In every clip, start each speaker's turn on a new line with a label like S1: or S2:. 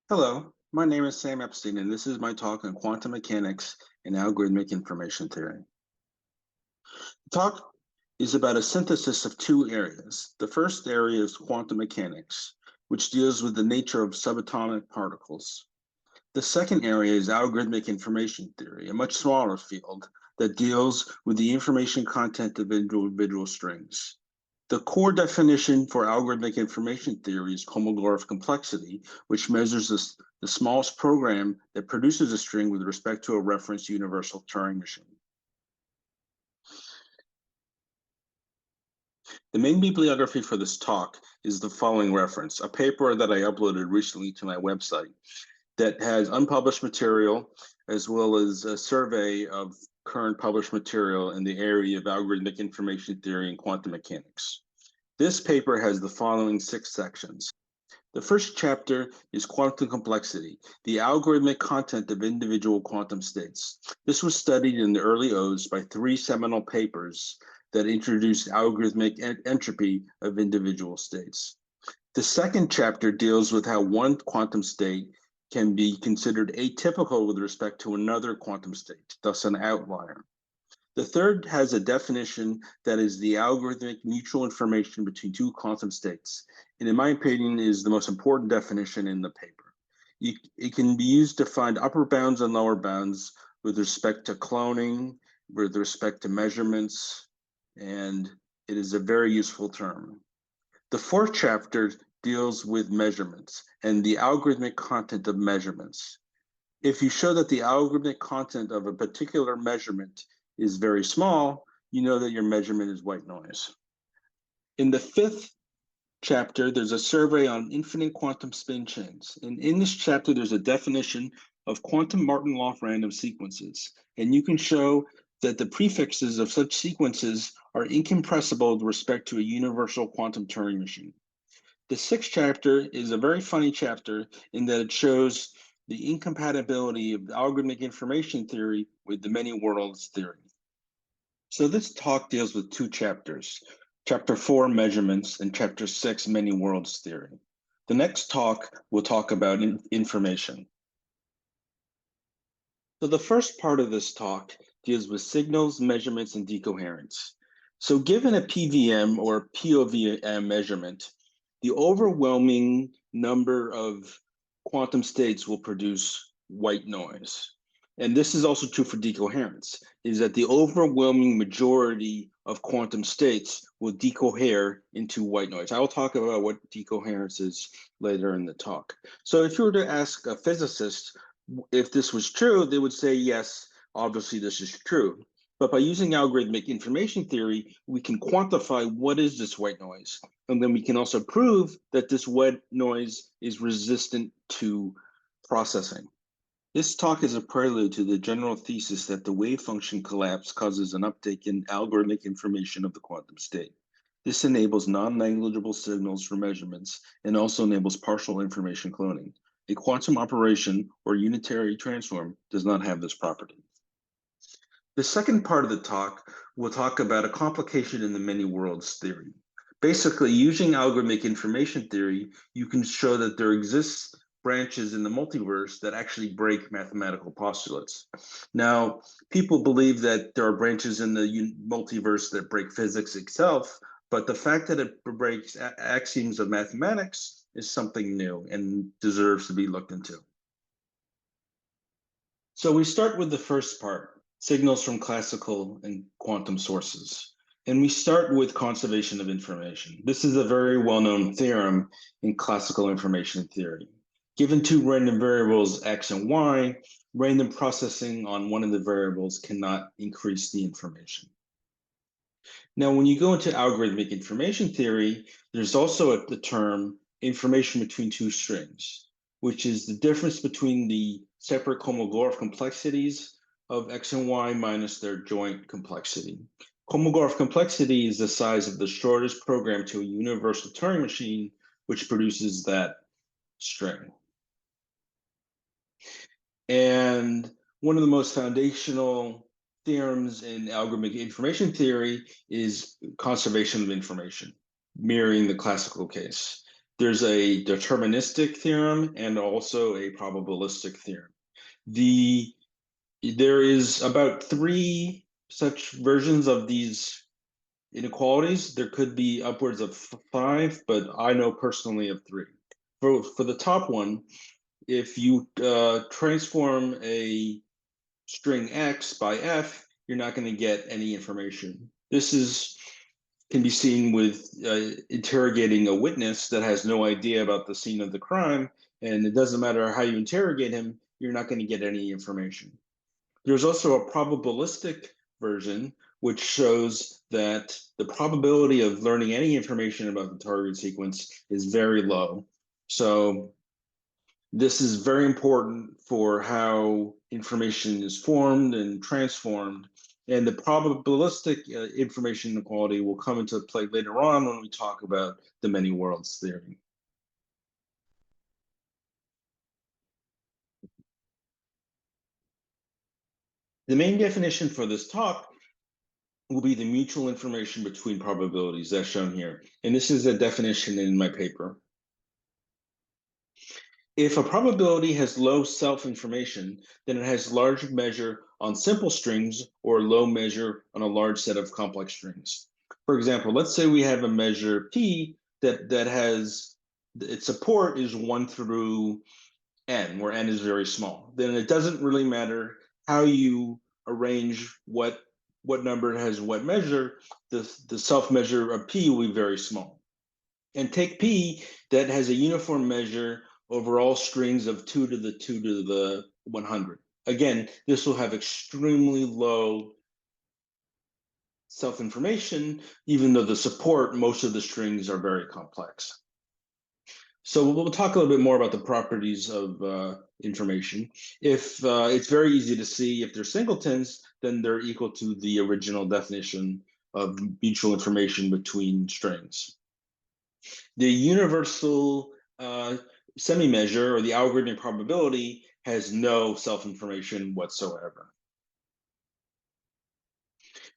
S1: Hello, my name is Sam Epstein, and this is my talk on quantum mechanics and algorithmic information theory. The talk is about a synthesis of two areas. The first area is quantum mechanics, which deals with the nature of subatomic particles. The second area is algorithmic information theory, a much smaller field that deals with the information content of individual strings. The core definition for algorithmic information theory is Kolmogorov complexity, which measures the smallest program that produces a string with respect to a reference universal Turing machine. The main bibliography for this talk is the following reference, a paper that I uploaded recently to my website that has unpublished material as well as a survey of current published material in the area of algorithmic information theory and quantum mechanics. This paper has the following 6 sections. The first chapter is quantum complexity, the algorithmic content of individual quantum states. This was studied in the early O's by 3 seminal papers that introduced algorithmic entropy of individual states. The second chapter deals with how one quantum state can be considered atypical with respect to another quantum state, thus an outlier. The third has a definition that is the algorithmic mutual information between two quantum states, and in my opinion is the most important definition in the paper. It can be used to find upper bounds and lower bounds with respect to cloning, with respect to measurements, and it is a very useful term. The fourth chapter deals with measurements and the algorithmic content of measurements. If you show that the algorithmic content of a particular measurement is very small, you know that your measurement is white noise. In the fifth chapter, there's a survey on infinite quantum spin chains. And in this chapter, there's a definition of quantum Martin-Löf random sequences. And you can show that the prefixes of such sequences are incompressible with respect to a universal quantum Turing machine. The sixth chapter is a very funny chapter in that it shows the incompatibility of algorithmic information theory with the many worlds theory. So this talk deals with 2 chapters, chapter 4, measurements, and chapter 6, many worlds theory. The next talk will talk about information. So the first part of this talk deals with signals, measurements, and decoherence. So given a PVM or POVM measurement, the overwhelming number of quantum states will produce white noise. And this is also true for decoherence, is that the overwhelming majority of quantum states will decohere into white noise. I will talk about what decoherence is later in the talk. So if you were to ask a physicist if this was true, they would say, yes, obviously this is true. But by using algorithmic information theory, we can quantify what is this white noise. And then we can also prove that this white noise is resistant to processing. This talk is a prelude to the general thesis that the wave function collapse causes an uptake in algorithmic information of the quantum state. This enables non-negligible signals for measurements and also enables partial information cloning. A quantum operation or unitary transform does not have this property. The second part of the talk will talk about a complication in the many worlds theory. Basically, using algorithmic information theory, you can show that there exists branches in the multiverse that actually break mathematical postulates. Now, people believe that there are branches in the multiverse that break physics itself, but the fact that it breaks axioms of mathematics is something new and deserves to be looked into. So we start with the first part, signals from classical and quantum sources. And we start with conservation of information. This is a very well-known theorem in classical information theory. Given 2 random variables, x and y, random processing on one of the variables cannot increase the information. Now, when you go into algorithmic information theory, there's also the term information between 2 strings, which is the difference between the separate Kolmogorov complexities of x and y minus their joint complexity. Kolmogorov complexity is the size of the shortest program to a universal Turing machine, which produces that string. And one of the most foundational theorems in algorithmic information theory is conservation of information, mirroring the classical case. There's a deterministic theorem and also a probabilistic theorem. There is about 3 such versions of these inequalities. There could be upwards of 5, but I know personally of 3. For the top one, if you transform a string x by f, you're not going to get any information. This can be seen with interrogating a witness that has no idea about the scene of the crime, and it doesn't matter how you interrogate him, you're not going to get any information. There's also a probabilistic version, which shows that the probability of learning any information about the target sequence is very low. So this is very important for how information is formed and transformed. And the probabilistic information inequality will come into play later on when we talk about the many worlds theory. The main definition for this talk will be the mutual information between probabilities, as shown here. And this is a definition in my paper. If a probability has low self-information, then it has large measure on simple strings or low measure on a large set of complex strings. For example, let's say we have a measure p that has its support is 1 through n, where n is very small. Then it doesn't really matter how you arrange what number has what measure, the self-measure of p will be very small. And take p that has a uniform measure over all strings of 2 to the 2 to the 100. Again, this will have extremely low self-information, even though the support, most of the strings are very complex. So we'll talk a little bit more about the properties of information. If it's very easy to see if they're singletons, then they're equal to the original definition of mutual information between strings. The universal semi-measure or the algorithmic probability has no self-information whatsoever.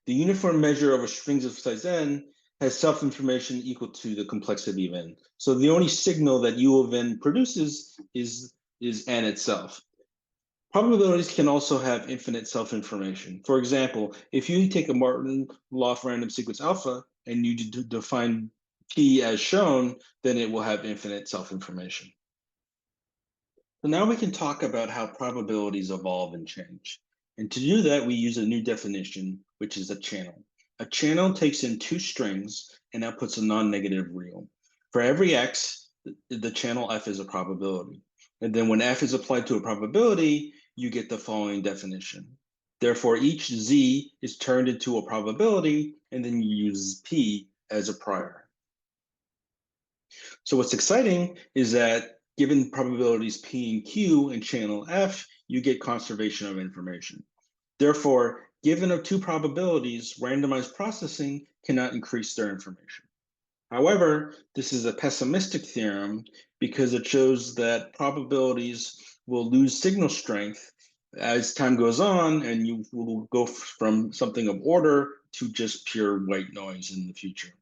S1: The uniform measure over strings of size n has self-information equal to the complexity of n. So the only signal that U of n produces is n itself. Probabilities can also have infinite self-information. For example, if you take a Martin-Loff random sequence alpha and you define P as shown, then it will have infinite self-information. So now we can talk about how probabilities evolve and change. And to do that, we use a new definition, which is a channel. A channel takes in 2 strings and outputs a non-negative real. For every x, the channel f is a probability. And then when f is applied to a probability, you get the following definition. Therefore, each z is turned into a probability, and then you use p as a prior. So what's exciting is that given probabilities p and q in channel f, you get conservation of information. Therefore, given 2 probabilities, randomized processing cannot increase their information. However, this is a pessimistic theorem because it shows that probabilities will lose signal strength as time goes on, and you will go from something of order to just pure white noise in the future.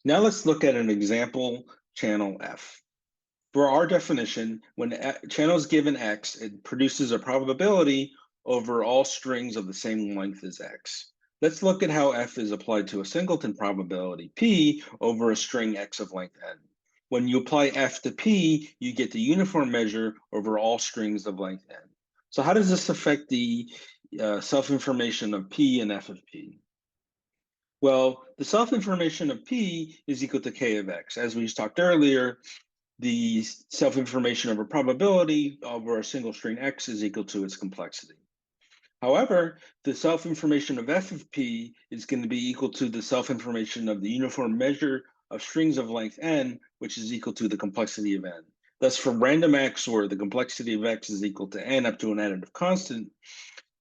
S1: Now let's look at an example channel F. For our definition, when channel is given X, it produces a probability over all strings of the same length as X. Let's look at how F is applied to a singleton probability, P, over a string X of length N. When you apply F to P, you get the uniform measure over all strings of length N. So how does this affect the self-information of P and F of P? Well, the self-information of P is equal to K of X. As we just talked earlier, the self-information of a probability over a single string X is equal to its complexity. However, the self-information of f of p is going to be equal to the self-information of the uniform measure of strings of length n, which is equal to the complexity of n. Thus, for random x, where the complexity of x is equal to n up to an additive constant,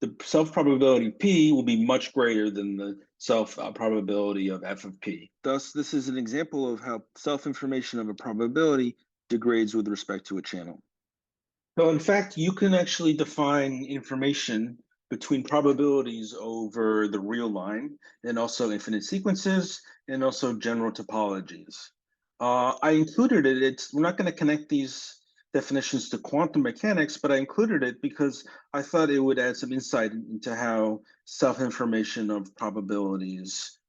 S1: the self-probability p will be much greater than the self-probability of f of p. Thus, this is an example of how self-information of a probability degrades with respect to a channel. So in fact, you can actually define information between probabilities over the real line, and also infinite sequences, and also general topologies. I included it. We're not going to connect these definitions to quantum mechanics, but I included it because I thought it would add some insight into how self-information of probabilities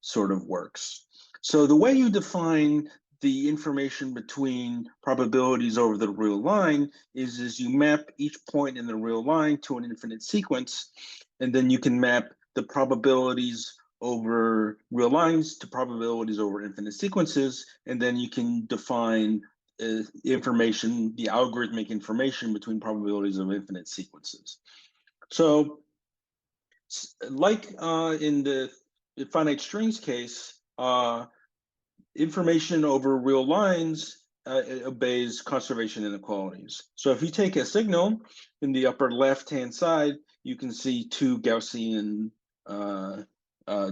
S1: sort of works. So the way you define the information between probabilities over the real line is you map each point in the real line to an infinite sequence, and then you can map the probabilities over real lines to probabilities over infinite sequences, and then you can define information, the algorithmic information between probabilities of infinite sequences. So, like in the finite strings case, information over real lines obeys conservation inequalities. So if you take a signal in the upper left-hand side, you can see two Gaussian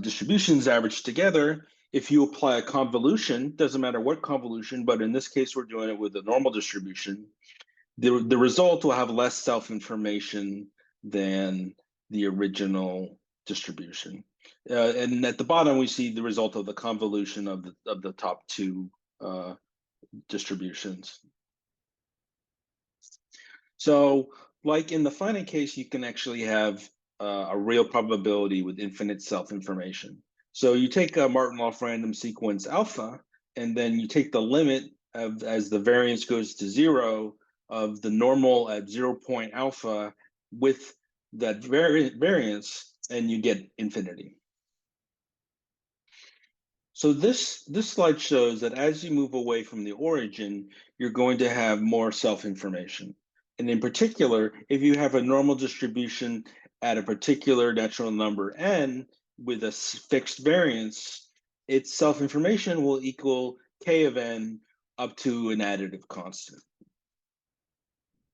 S1: distributions averaged together. If you apply a convolution, doesn't matter what convolution, but in this case, we're doing it with a normal distribution, the result will have less self-information than the original distribution. And at the bottom, we see the result of the convolution of the top two distributions. So, like in the finite case, you can actually have a real probability with infinite self-information. So you take a Martin-Loff random sequence alpha, and then you take the limit of as the variance goes to 0 of the normal at 0 point alpha with that variance, and you get infinity. So this slide shows that as you move away from the origin, you're going to have more self-information. And in particular, if you have a normal distribution at a particular natural number n with a fixed variance, its self-information will equal k of n up to an additive constant.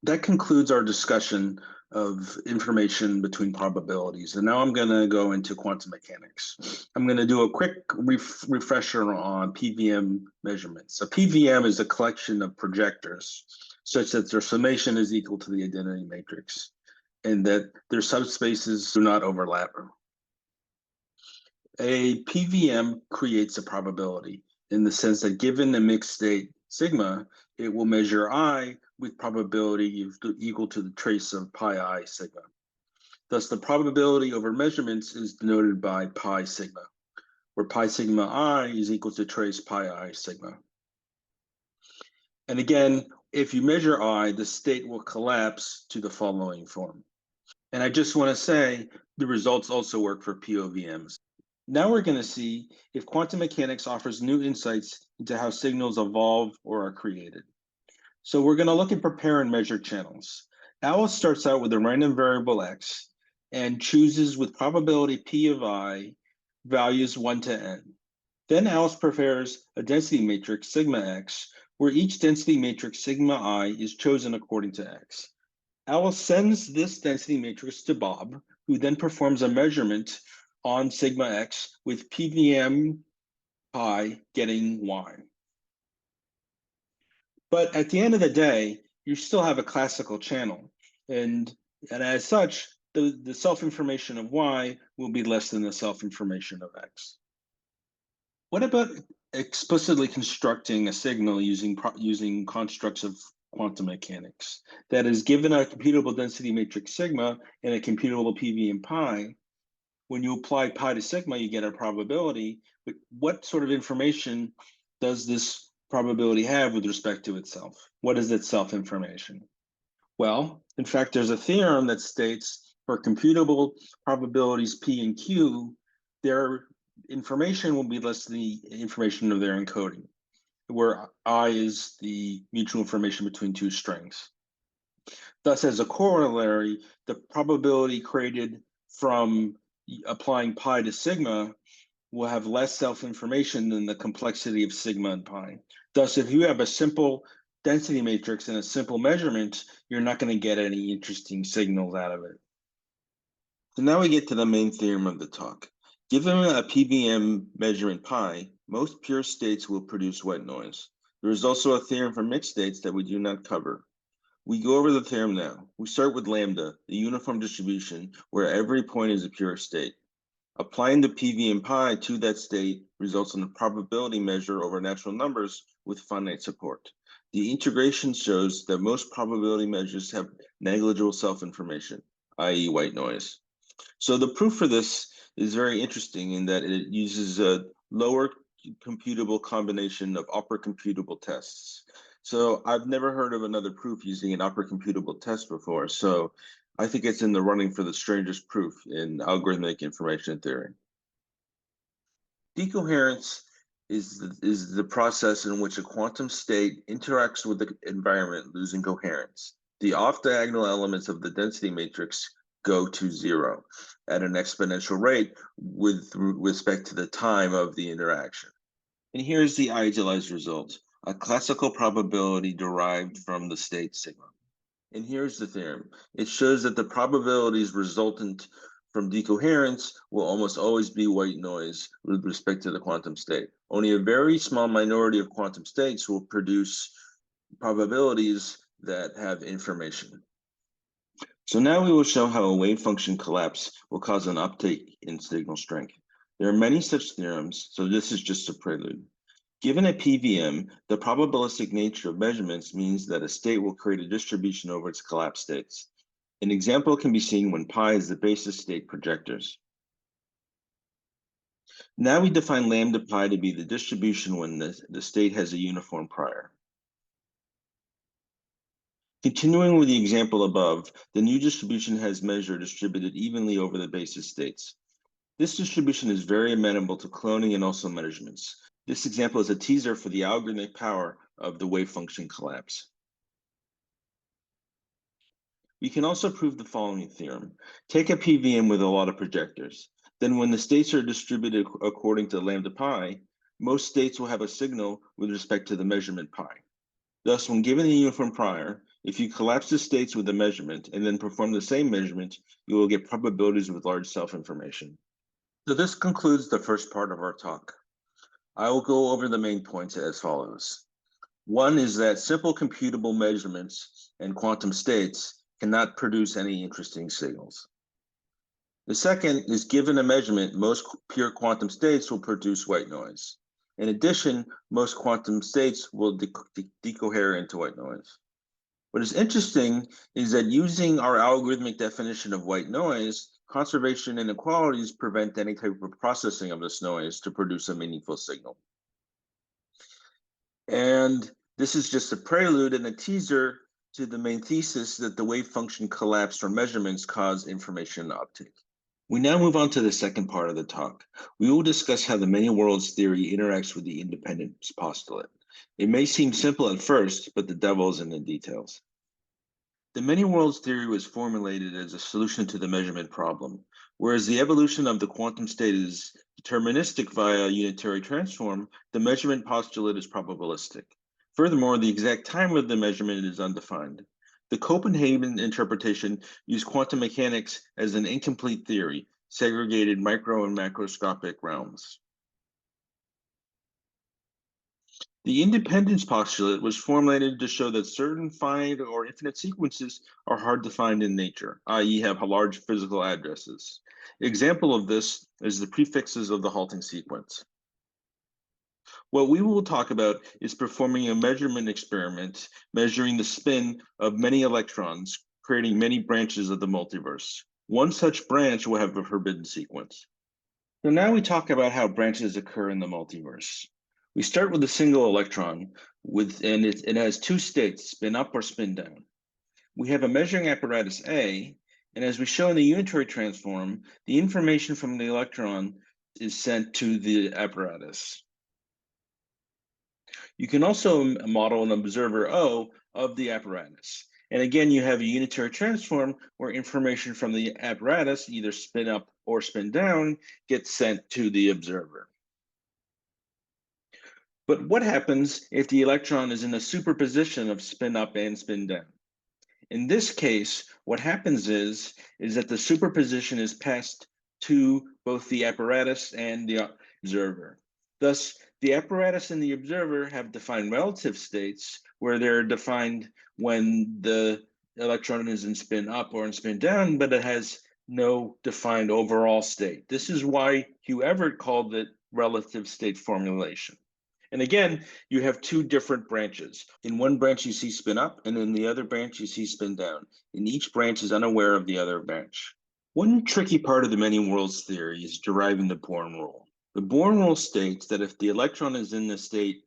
S1: That concludes our discussion of information between probabilities. And now I'm going to go into quantum mechanics. I'm going to do a quick refresher on PVM measurements. A PVM is a collection of projectors such that their summation is equal to the identity matrix and that their subspaces do not overlap. A PVM creates a probability in the sense that given a mixed state sigma, it will measure I with probability equal to the trace of pi I sigma. Thus, the probability over measurements is denoted by pi sigma, where pi sigma I is equal to trace pi I sigma. And again, if you measure I, the state will collapse to the following form. And I just want to say the results also work for POVMs. Now we're going to see if quantum mechanics offers new insights into how signals evolve or are created. So we're going to look at prepare and measure channels. Alice starts out with a random variable x and chooses with probability p of I values 1 to n. Then Alice prepares a density matrix sigma x, where each density matrix sigma I is chosen according to x. Alice sends this density matrix to Bob, who then performs a measurement on sigma x with PVM pi getting y. But at the end of the day, you still have a classical channel. And as such, the self-information of y will be less than the self-information of x. What about explicitly constructing a signal using constructs of quantum mechanics? That is, given a computable density matrix sigma and a computable PVM pi, when you apply pi to sigma, you get a probability. But what sort of information does this probability have with respect to itself? What is its self-information? Well, in fact, there's a theorem that states for computable probabilities P and Q, their information will be less than the information of their encoding, where I is the mutual information between two strings. Thus, as a corollary, the probability created from applying pi to sigma will have less self-information than the complexity of sigma and pi. Thus, if you have a simple density matrix and a simple measurement, you're not going to get any interesting signals out of it. So now we get to the main theorem of the talk. Given a PVM measurement pi, most pure states will produce white noise. There is also a theorem for mixed states that we do not cover. We go over the theorem now. We start with lambda, the uniform distribution, where every point is a pure state. Applying the PV and pi to that state results in a probability measure over natural numbers with finite support. The integration shows that most probability measures have negligible self-information, i.e. white noise. So the proof for this is very interesting in that it uses a lower computable combination of upper computable tests. So I've never heard of another proof using an upper computable test before. So I think it's in the running for the strangest proof in algorithmic information theory. Decoherence is the process in which a quantum state interacts with the environment, losing coherence. The off-diagonal elements of the density matrix go to zero at an exponential rate with respect to the time of the interaction. And here's the idealized result, a classical probability derived from the state sigma. And here's the theorem. It shows that the probabilities resultant from decoherence will almost always be white noise with respect to the quantum state. Only a very small minority of quantum states will produce probabilities that have information. So now we will show how a wave function collapse will cause an uptake in signal strength. There are many such theorems, so this is just a prelude. Given a PVM, the probabilistic nature of measurements means that a state will create a distribution over its collapsed states. An example can be seen when pi is the basis state projectors. Now we define lambda pi to be the distribution when the state has a uniform prior. Continuing with the example above, the new distribution has measure distributed evenly over the basis states. This distribution is very amenable to cloning and also measurements. This example is a teaser for the algorithmic power of the wave function collapse. We can also prove the following theorem. Take a PVM with a lot of projectors. Then when the states are distributed according to lambda pi, most states will have a signal with respect to the measurement pi. Thus, when given a uniform prior, if you collapse the states with a measurement and then perform the same measurement, you will get probabilities with large self-information. So this concludes the first part of our talk. I will go over the main points as follows. One is that simple computable measurements and quantum states cannot produce any interesting signals. The second is given a measurement, most pure quantum states will produce white noise. In addition, most quantum states will decohere into white noise. What is interesting is that using our algorithmic definition of white noise, conservation inequalities prevent any type of processing of this noise to produce a meaningful signal. And this is just a prelude and a teaser to the main thesis that the wave function collapse from measurements cause information uptake. We now move on to the second part of the talk. We will discuss how the many worlds theory interacts with the independence postulate. It may seem simple at first, but the devil is in the details. The many worlds theory was formulated as a solution to the measurement problem. Whereas the evolution of the quantum state is deterministic via a unitary transform, the measurement postulate is probabilistic. Furthermore, the exact time of the measurement is undefined. The Copenhagen interpretation used quantum mechanics as an incomplete theory, segregated micro and macroscopic realms. The independence postulate was formulated to show that certain finite or infinite sequences are hard to find in nature, i.e. have large physical addresses. An example of this is the prefixes of the halting sequence. What we will talk about is performing a measurement experiment, measuring the spin of many electrons, creating many branches of the multiverse. One such branch will have a forbidden sequence. So now we talk about how branches occur in the multiverse. We start with a single electron, and it has two states, spin up or spin down. We have a measuring apparatus A, and as we show in the unitary transform, the information from the electron is sent to the apparatus. You can also model an observer O of the apparatus. And again, you have a unitary transform where information from the apparatus, either spin up or spin down, gets sent to the observer. But what happens if the electron is in a superposition of spin up and spin down? In this case, what happens is that the superposition is passed to both the apparatus and the observer. Thus, the apparatus and the observer have defined relative states where they're defined when the electron is in spin up or in spin down, but it has no defined overall state. This is why Hugh Everett called it relative state formulation. And again, you have two different branches. In one branch, you see spin up, and in the other branch, you see spin down. And each branch is unaware of the other branch. One tricky part of the many worlds theory is deriving the Born rule. The Born rule states that if the electron is in the state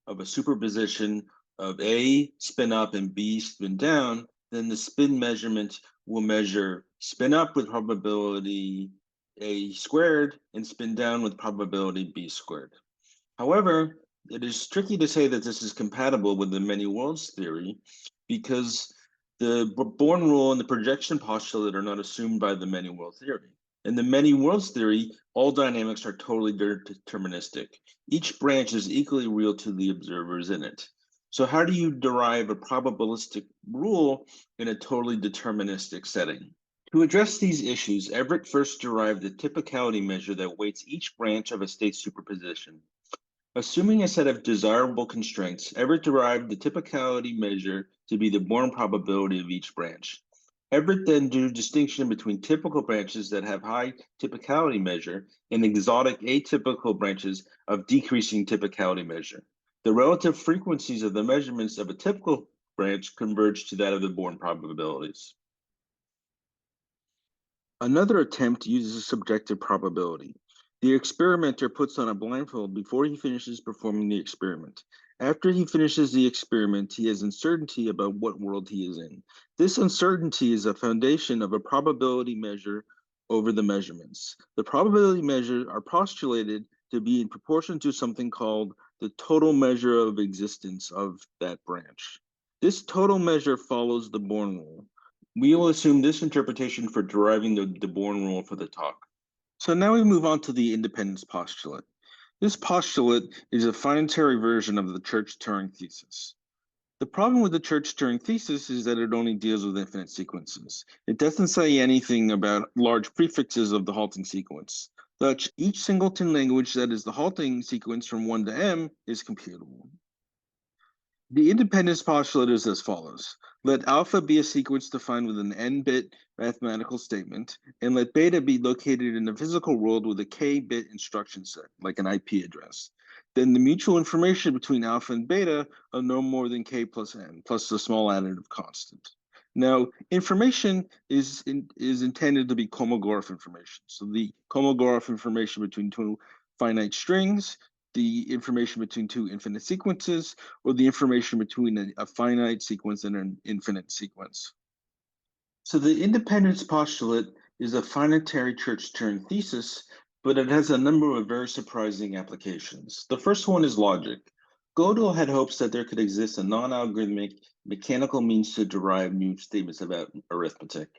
S1: of a superposition of A spin up and B spin down, then the spin measurement will measure spin up with probability A squared and spin down with probability B squared. However, it is tricky to say that this is compatible with the many worlds theory because the Born rule and the projection postulate are not assumed by the many world theory. In the many worlds theory, all dynamics are totally deterministic. Each branch is equally real to the observers in it. So how do you derive a probabilistic rule in a totally deterministic setting? To address these issues, Everett first derived a typicality measure that weights each branch of a state superposition. Assuming a set of desirable constraints, Everett derived the typicality measure to be the Born probability of each branch. Everett then drew distinction between typical branches that have high typicality measure and exotic atypical branches of decreasing typicality measure. The relative frequencies of the measurements of a typical branch converge to that of the Born probabilities. Another attempt uses subjective probability. The experimenter puts on a blindfold before he finishes performing the experiment. After he finishes the experiment, he has uncertainty about what world he is in. This uncertainty is a foundation of a probability measure over the measurements. The probability measures are postulated to be in proportion to something called the total measure of existence of that branch. This total measure follows the Born rule. We will assume this interpretation for deriving the Born rule for the talk. So now we move on to the independence postulate. This postulate is a finitary version of the Church-Turing thesis. The problem with the Church-Turing thesis is that it only deals with infinite sequences. It doesn't say anything about large prefixes of the halting sequence. Thus, each singleton language that is the halting sequence from 1 to m is computable. The independence postulate is as follows. Let alpha be a sequence defined with an n-bit mathematical statement, and let beta be located in the physical world with a k-bit instruction set, like an IP address. Then the mutual information between alpha and beta are no more than k plus n, plus a small additive constant. Now, information is intended to be Kolmogorov information. So the Kolmogorov information between two finite strings, the information between two infinite sequences, or the information between a finite sequence and an infinite sequence. So the independence postulate is a finitary Church-Turing thesis, but it has a number of very surprising applications. The first one is logic. Gödel had hopes that there could exist a non-algorithmic mechanical means to derive new statements about arithmetic.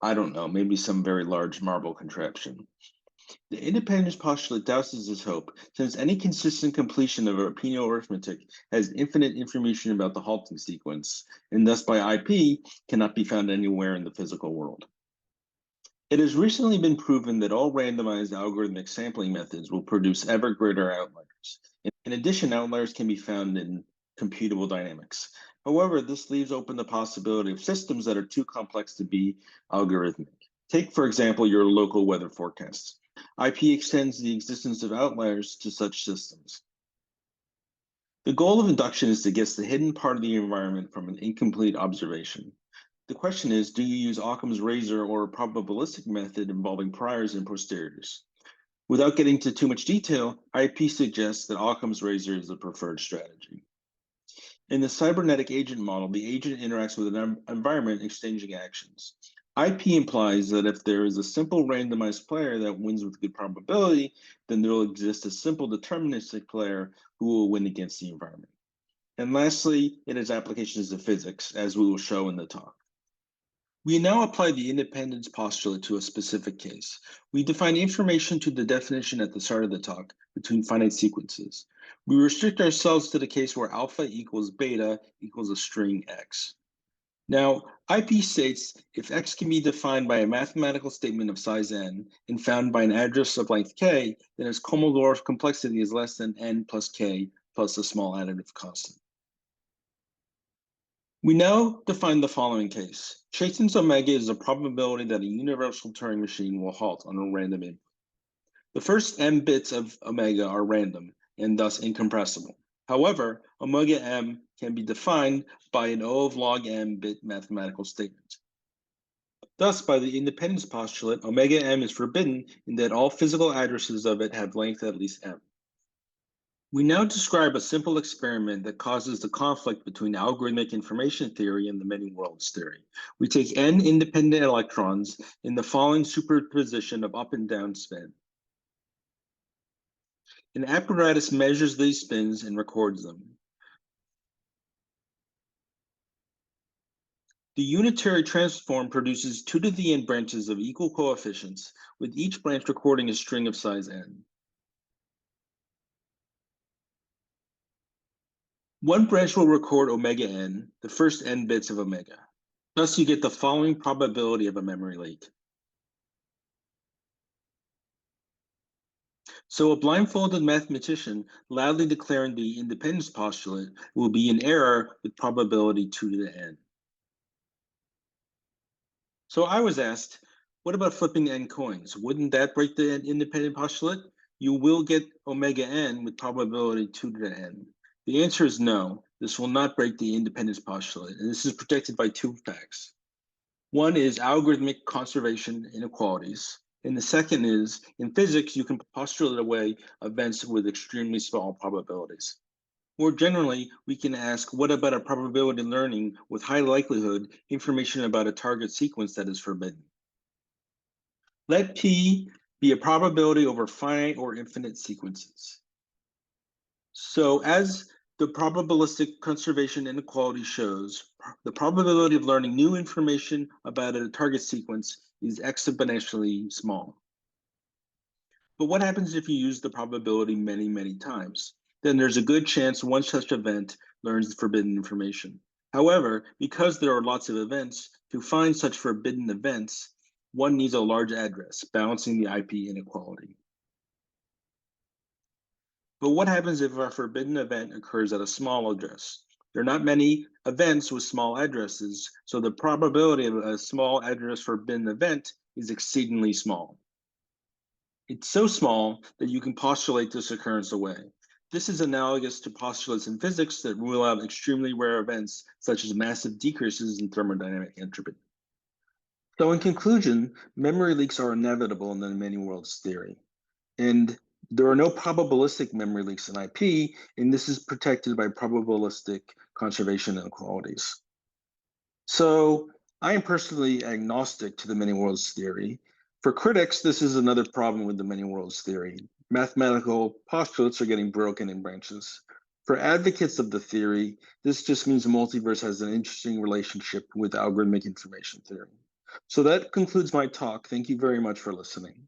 S1: I don't know, maybe some very large marble contraption. The independence postulate douses this hope, since any consistent completion of a penal arithmetic has infinite information about the halting sequence, and thus by IP cannot be found anywhere in the physical world. It has recently been proven that all randomized algorithmic sampling methods will produce ever greater outliers. In addition, outliers can be found in computable dynamics. However, this leaves open the possibility of systems that are too complex to be algorithmic. Take, for example, your local weather forecasts. IP extends the existence of outliers to such systems. The goal of induction is to guess the hidden part of the environment from an incomplete observation. The question is, do you use Occam's razor or a probabilistic method involving priors and posteriors? Without getting into too much detail, IP suggests that Occam's razor is the preferred strategy. In the cybernetic agent model, the agent interacts with an environment exchanging actions. IP implies that if there is a simple randomized player that wins with good probability, then there will exist a simple deterministic player who will win against the environment. And lastly, it has applications to physics, as we will show in the talk. We now apply the independence postulate to a specific case. We define information to the definition at the start of the talk between finite sequences. We restrict ourselves to the case where alpha equals beta equals a string x. Now, IP states if x can be defined by a mathematical statement of size n and found by an address of length k, then its Kolmogorov complexity is less than n plus k plus a small additive constant. We now define the following case. Chasence omega is a probability that a universal Turing machine will halt on a random input. The first m bits of omega are random and thus incompressible. However, omega m can be defined by an O of log m bit mathematical statement. Thus, by the independence postulate, omega m is forbidden in that all physical addresses of it have length at least m. We now describe a simple experiment that causes the conflict between algorithmic information theory and the many worlds theory. We take n independent electrons in the following superposition of up and down spin. An apparatus measures these spins and records them. The unitary transform produces 2 to the n branches of equal coefficients, with each branch recording a string of size n. One branch will record omega n, the first n bits of omega. Thus, you get the following probability of a memory leak. So a blindfolded mathematician loudly declaring the independence postulate will be in error with probability 2 to the n. So I was asked, what about flipping n coins? Wouldn't that break the independent postulate? You will get omega n with probability 2 to the n. The answer is no. This will not break the independence postulate, and this is protected by 2 facts. One is algorithmic conservation inequalities, and the second is, in physics, you can postulate away events with extremely small probabilities. More generally, we can ask, what about a probability learning with high likelihood information about a target sequence that is forbidden? Let P be a probability over finite or infinite sequences. So as the probabilistic conservation inequality shows, the probability of learning new information about a target sequence is exponentially small. But what happens if you use the probability many, many times? Then there's a good chance one such event learns forbidden information. However, because there are lots of events, to find such forbidden events, one needs a large address, balancing the IP inequality. But what happens if a forbidden event occurs at a small address? There are not many events with small addresses, so the probability of a small address forbidden event is exceedingly small. It's so small that you can postulate this occurrence away. This is analogous to postulates in physics that rule out extremely rare events, such as massive decreases in thermodynamic entropy. So in conclusion, memory leaks are inevitable in the many worlds theory. And there are no probabilistic memory leaks in IP, and this is protected by probabilistic conservation inequalities. So I am personally agnostic to the many worlds theory. For critics, this is another problem with the many worlds theory. Mathematical postulates are getting broken in branches. For advocates of the theory, this just means the multiverse has an interesting relationship with algorithmic information theory. So that concludes my talk. Thank you very much for listening.